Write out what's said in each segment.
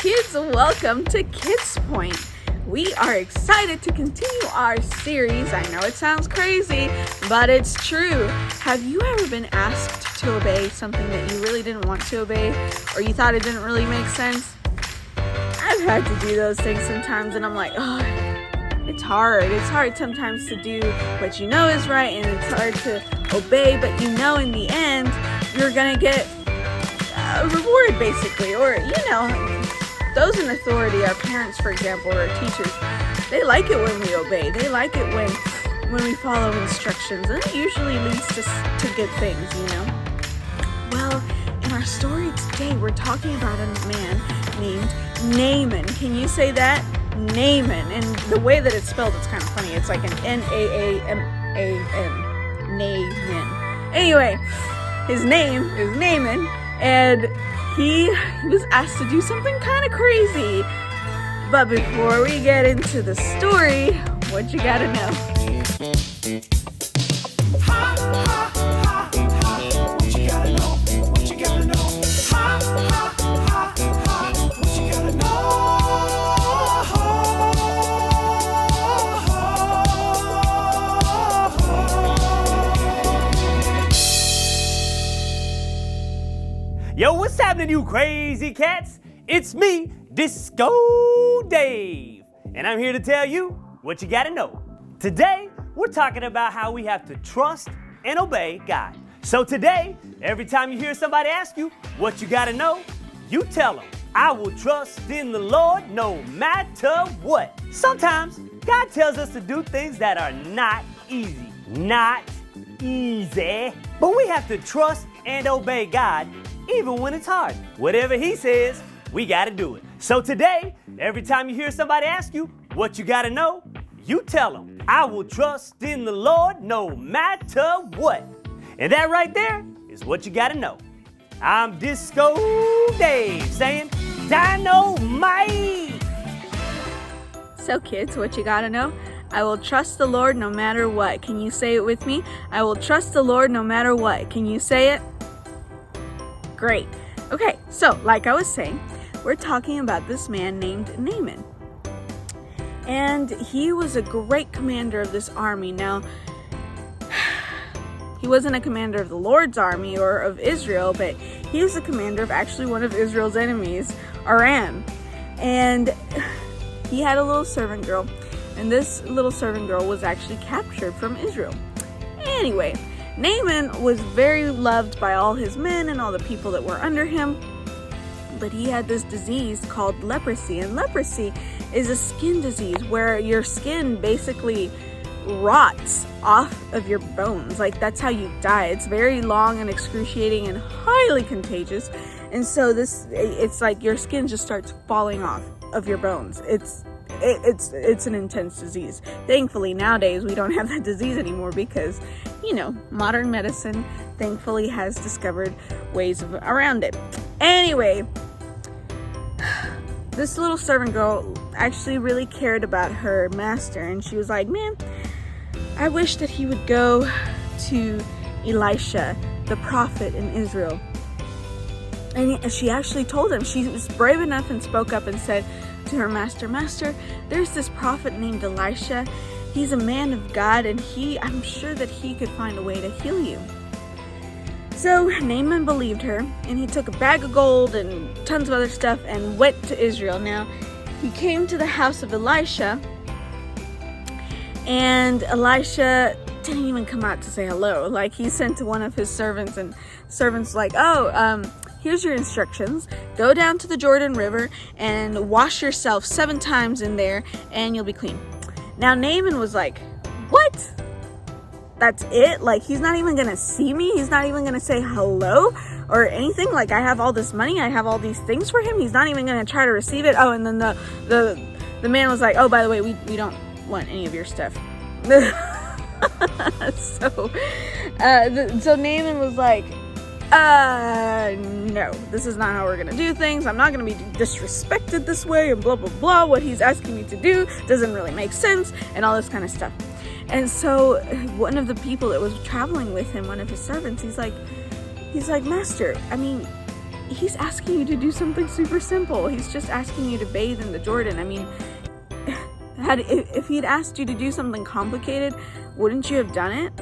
kids, welcome to KidzPoint. We are excited to continue our series. I know it sounds crazy, but it's true. Have you ever been asked to obey something that you really didn't want to obey, or you thought it didn't really make sense? I've had to do those things sometimes, and I'm like, oh, it's hard. It's hard sometimes to do what you know is right, and it's hard to obey, but you know in the end, you're gonna get a reward, basically, or, those in authority, our parents, for example, or our teachers, they like it when we obey. They like it when we follow instructions, and it usually leads to good things, Well, in our story today, we're talking about a man named Naaman. Can you say that? Naaman. And the way that it's spelled, it's kind of funny. It's like an N-A-A-M-A-N. Naaman. Anyway, his name is Naaman, and he was asked to do something kind of crazy. But before we get into the story, what you gotta know? Ha, ha, ha, ha. What you gotta know? What you gotta know? Ha, ha, ha, ha. What you gotta know? Yo, what's happening, you crazy cats? It's me, Disco Dave, and I'm here to tell you what you gotta know. Today, we're talking about how we have to trust and obey God. So today, every time you hear somebody ask you what you gotta know, you tell them, I will trust in the Lord no matter what. Sometimes, God tells us to do things that are not easy. Not easy. But we have to trust and obey God even when it's hard. Whatever He says, we gotta do it. So today, every time you hear somebody ask you what you gotta know, you tell them, I will trust in the Lord no matter what. And that right there is what you gotta know. I'm Disco Dave saying, Dynamite! So kids, what you gotta know? I will trust the Lord no matter what. Can you say it with me? I will trust the Lord no matter what. Can you say it? Great. Okay, so like I was saying, we're talking about this man named Naaman. And he was a great commander of this army. Now, he wasn't a commander of the Lord's army or of Israel, but he was the commander of actually one of Israel's enemies, Aram. And he had a little servant girl, and this little servant girl was actually captured from Israel. Anyway, Naaman was very loved by all his men and all the people that were under him, but he had this disease called leprosy, and leprosy is a skin disease where your skin basically rots off of your bones. Like, that's how you die. It's very long and excruciating and highly contagious, and so it's like your skin just starts falling off of your bones. It's an intense disease. Thankfully, nowadays we don't have that disease anymore because, modern medicine thankfully has discovered ways around it. Anyway, this little servant girl actually really cared about her master, and she was like, man, I wish that he would go to Elisha, the prophet in Israel. And she actually told him, she was brave enough and spoke up and said to her master, there's this prophet named Elisha. He's a man of God, and I'm sure that he could find a way to heal you. So Naaman believed her, and he took a bag of gold and tons of other stuff and went to Israel. Now, he came to the house of Elisha, and Elisha didn't even come out to say hello. Like, he sent to one of his servants, and servants like, here's your instructions. Go down to the Jordan River and wash yourself 7 times in there, and you'll be clean. Now, Naaman was like, what? That's it? Like, he's not even going to see me? He's not even going to say hello or anything? Like, I have all this money. I have all these things for him. He's not even going to try to receive it. Oh, and then the man was like, oh, by the way, we don't want any of your stuff. So Naaman was like, no, this is not how we're gonna do things. I'm not gonna be disrespected this way and blah, blah, blah. What he's asking me to do doesn't really make sense and all this kind of stuff. And so one of the people that was traveling with him, one of his servants, he's like, Master, I mean, he's asking you to do something super simple. He's just asking you to bathe in the Jordan. I mean, if he'd asked you to do something complicated, wouldn't you have done it?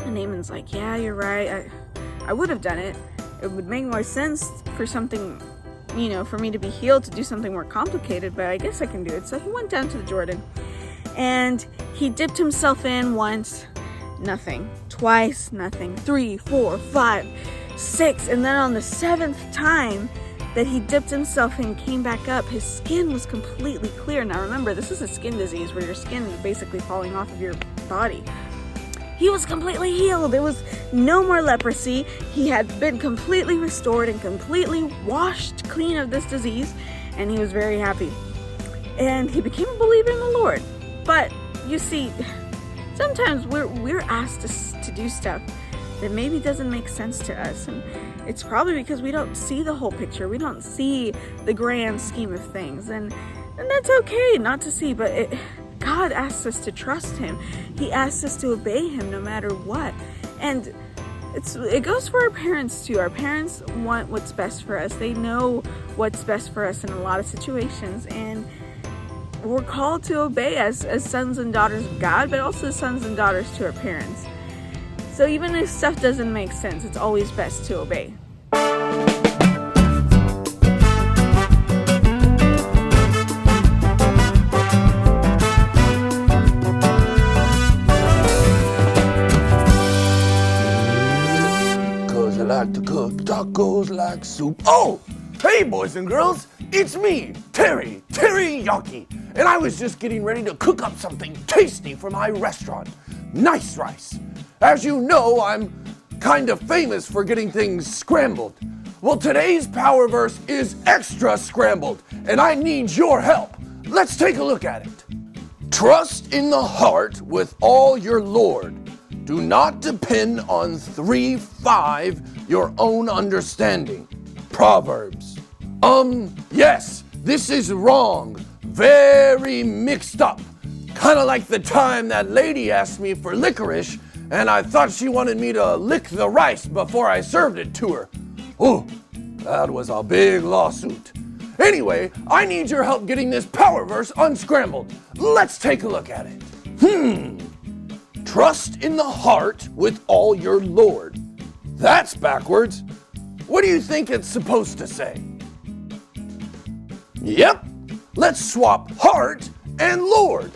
And Naaman's like, yeah, you're right. I would have done it. It would make more sense for something, for me to be healed to do something more complicated, but I guess I can do it. So he went down to the Jordan and he dipped himself in once, nothing. Twice, nothing. 3, 4, 5, 6. And then on the 7th time that he dipped himself in, came back up, his skin was completely clear. Now remember, this is a skin disease where your skin is basically falling off of your body. He was completely healed. There was no more leprosy. He had been completely restored and completely washed clean of this disease, and he was very happy. And he became a believer in the Lord. But you see, sometimes we're asked to do stuff that maybe doesn't make sense to us, and it's probably because we don't see the whole picture. We don't see the grand scheme of things, and that's okay not to see, but God asks us to trust him. He asks us to obey him no matter what. And it goes for our parents too. Our parents want what's best for us. They know what's best for us in a lot of situations, and we're called to obey as sons and daughters of God, but also sons and daughters to our parents. So even if stuff doesn't make sense, it's always best to obey. Like to cook tacos like soup. Oh, hey boys and girls, it's me, Teriyaki, and I was just getting ready to cook up something tasty for my restaurant, Nice Rice. As you know, I'm kind of famous for getting things scrambled. Well, today's power verse is extra scrambled, and I need your help. Let's take a look at it. Trust in the heart with all your Lord. Do not depend on 3-5 your own understanding. Proverbs. Yes, this is wrong. Very mixed up. Kind of like the time that lady asked me for licorice, and I thought she wanted me to lick the rice before I served it to her. Oh, that was a big lawsuit. Anyway, I need your help getting this power verse unscrambled. Let's take a look at it. Trust in the heart with all your Lord. That's backwards. What do you think it's supposed to say? Yep, let's swap heart and Lord.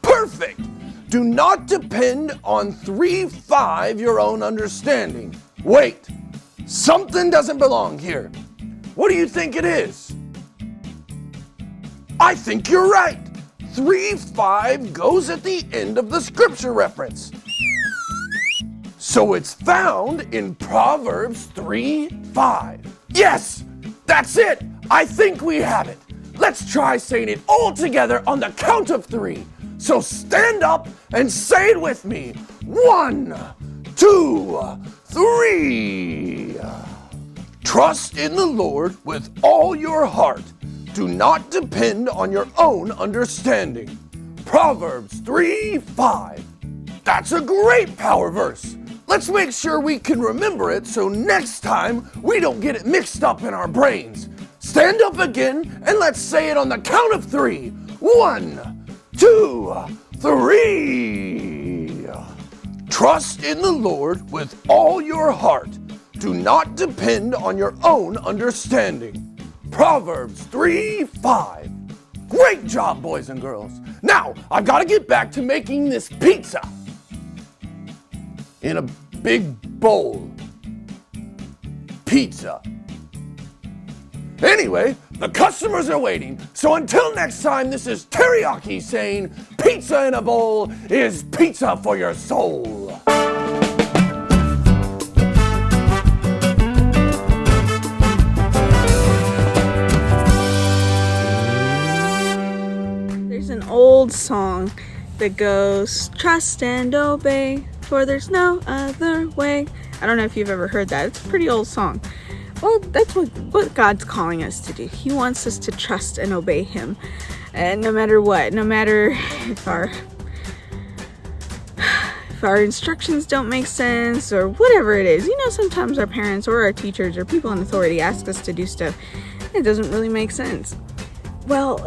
Perfect. Do not depend on 3-5 your own understanding. Wait, something doesn't belong here. What do you think it is? I think you're right. 3-5 goes at the end of the scripture reference. So it's found in Proverbs 3:5. Yes, that's it. I think we have it. Let's try saying it all together on the count of 3. So stand up and say it with me. 1, 2, 3. Trust in the Lord with all your heart. Do not depend on your own understanding. Proverbs 3:5. That's a great power verse. Let's make sure we can remember it so next time we don't get it mixed up in our brains. Stand up again and let's say it on the count of 3. 1, 2, 3. Trust in the Lord with all your heart. Do not depend on your own understanding. Proverbs 3:5. Great job, boys and girls. Now, I've got to get back to making this pizza in a big bowl. Pizza. Anyway, the customers are waiting. So until next time, this is Teriyaki saying pizza in a bowl is pizza for your soul. An old song that goes, trust and obey, for there's no other way. I don't know if you've ever heard that. It's a pretty old song. Well, that's what God's calling us to do. He wants us to trust and obey him. And no matter what, no matter if if our instructions don't make sense or whatever it is. Sometimes our parents or our teachers or people in authority ask us to do stuff. It doesn't really make sense. Well,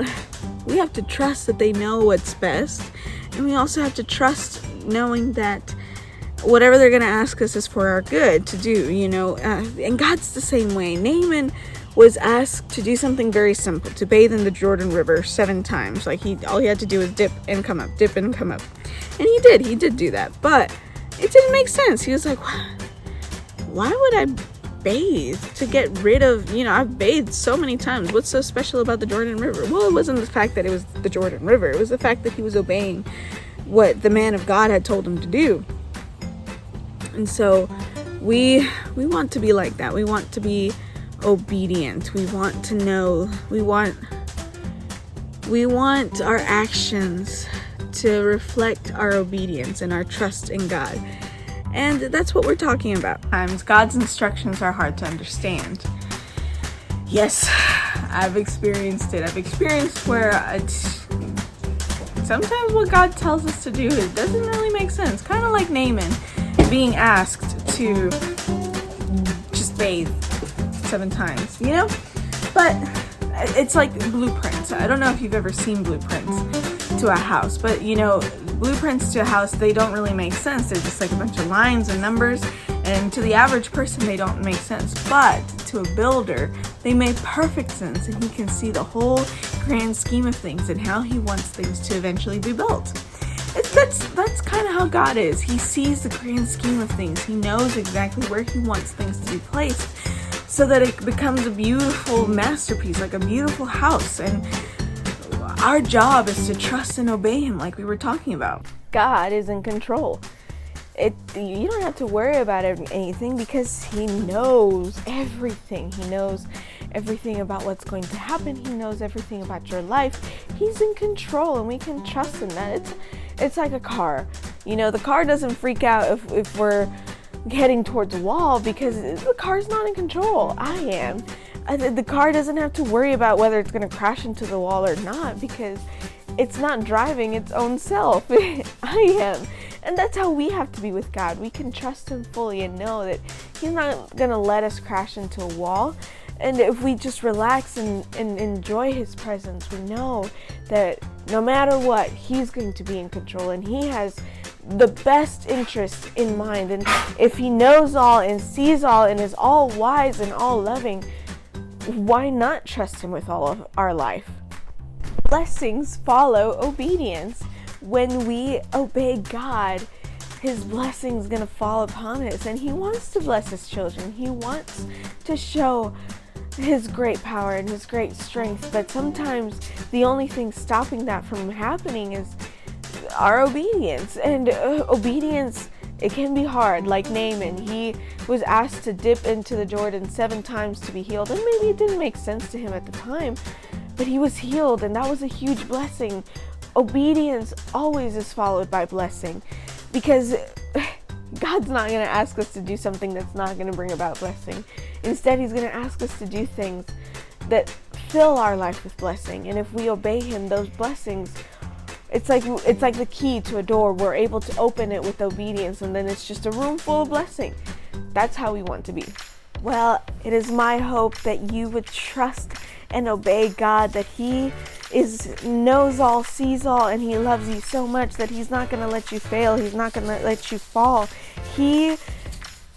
we have to trust that they know what's best. And we also have to trust knowing that whatever they're going to ask us is for our good to do, and God's the same way. Naaman was asked to do something very simple, to bathe in the Jordan River 7 times. All he had to do was dip and come up, dip and come up. And he did do that, but it didn't make sense. He was like, why would I bathe to get rid of, I've bathed so many times. What's so special about the Jordan River? Well, it wasn't the fact that it was the Jordan River. It was the fact that he was obeying what the man of God had told him to do. And so we want to be like that. We want to be obedient. We want to know. We want our actions to reflect our obedience and our trust in God. And that's what we're talking about. Sometimes God's instructions are hard to understand. Yes, I've experienced it. I've experienced where sometimes what God tells us to do, it doesn't really make sense. Kind of like Naaman being asked to just bathe 7 times, But it's like blueprints. I don't know if you've ever seen blueprints to a house, but blueprints to a house, they don't really make sense. They're just like a bunch of lines and numbers, and to the average person they don't make sense, but to a builder they make perfect sense, and he can see the whole grand scheme of things and how he wants things to eventually be built. That's kind of how God is. He sees the grand scheme of things. He knows exactly where he wants things to be placed so that it becomes a beautiful masterpiece, like a beautiful house. And our job is to trust and obey him, like we were talking about. God is in control. You don't have to worry about anything because he knows everything. He knows everything about what's going to happen. He knows everything about your life. He's in control, and we can trust in that. It's like a car. The car doesn't freak out if we're heading towards a wall because the car's not in control. I am. The car doesn't have to worry about whether it's going to crash into the wall or not because it's not driving its own self. I am. And that's how we have to be with God. We can trust him fully and know that he's not going to let us crash into a wall. And if we just relax and enjoy his presence, we know that no matter what, he's going to be in control, and he has the best interest in mind. And if he knows all and sees all and is all wise and all loving, why not trust him with all of our life? Blessings follow obedience. When we obey God, his blessing is going to fall upon us, and he wants to bless his children. He wants to show his great power and his great strength, but sometimes the only thing stopping that from happening is our obedience. And obedience, it can be hard. Like Naaman, he was asked to dip into the Jordan 7 times to be healed, and maybe it didn't make sense to him at the time, but he was healed, and that was a huge blessing. Obedience always is followed by blessing, because God's not going to ask us to do something that's not going to bring about blessing. Instead, he's going to ask us to do things that fill our life with blessing. And if we obey him, those blessings, it's like the key to a door. We're able to open it with obedience, and then it's just a room full of blessing. That's how we want to be. Well, it is my hope that you would trust and obey God, that he knows all, sees all, and he loves you so much that he's not going to let you fail. He's not going to let you fall. He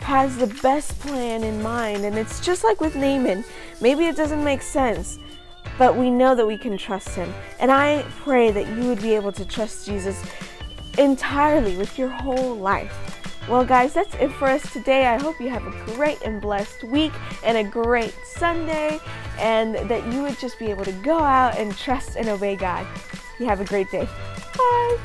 has the best plan in mind, and it's just like with Naaman. Maybe it doesn't make sense, but we know that we can trust him. And I pray that you would be able to trust Jesus entirely with your whole life. Well, guys, that's it for us today. I hope you have a great and blessed week and a great Sunday, and that you would just be able to go out and trust and obey God. You have a great day. Bye.